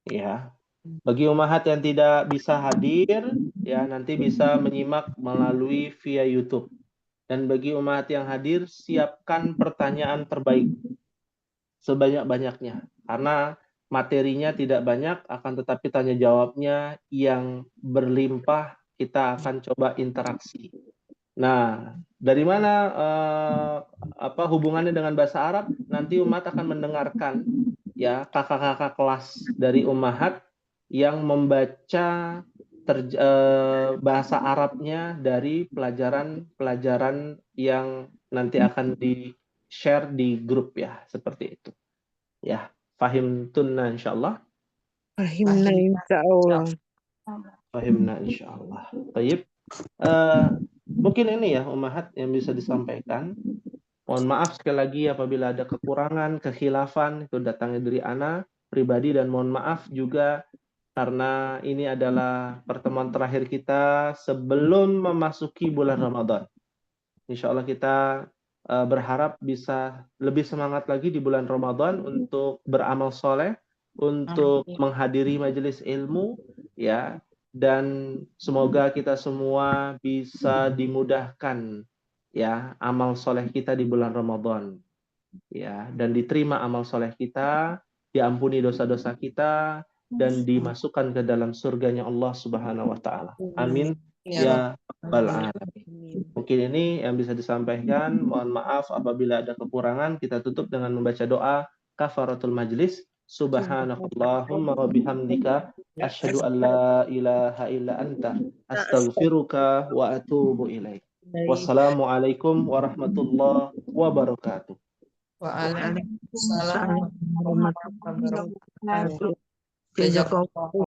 Ya. Bagi Ummahat yang tidak bisa hadir, ya nanti bisa menyimak melalui via YouTube. Dan bagi Ummahat yang hadir, siapkan pertanyaan terbaik sebanyak-banyaknya. Karena materinya tidak banyak, akan tetapi tanya jawabnya yang berlimpah, kita akan coba interaksi. Nah, dari mana hubungannya dengan bahasa Arab? Nanti Ummahat akan mendengarkan ya kakak-kakak kelas dari Ummahat yang membaca bahasa Arabnya dari pelajaran-pelajaran yang nanti akan di-share di grup ya, seperti itu. Ya, fahim tunna insyaallah. Fahimna insyaallah. Fahimna insyaallah. Baik. Mungkin ini ya Ummahat yang bisa disampaikan. Mohon maaf sekali lagi apabila ada kekurangan, kekhilafan itu datangnya dari ana pribadi dan mohon maaf juga karena ini adalah pertemuan terakhir kita sebelum memasuki bulan Ramadan. Insya Allah kita berharap bisa lebih semangat lagi di bulan Ramadan untuk beramal soleh, untuk menghadiri majelis ilmu, ya, dan semoga kita semua bisa dimudahkan ya amal soleh kita di bulan Ramadan ya dan diterima amal soleh kita, diampuni dosa-dosa kita dan dimasukkan ke dalam surganya Allah Subhanahu wa taala. Amin Ya ya Rabbal rabbal alamin. Mungkin ini yang bisa disampaikan. Mohon maaf apabila ada kekurangan. Kita tutup dengan membaca doa kafaratul majlis. Subhanakallahumma wa bihamdika asyhadu an la ilaha illa anta astaghfiruka wa atubu ilaik. Wassalamualaikum warahmatullahi wabarakatuh. Waalaikumsalam warahmatullahi wabarakatuh. Jazakallah.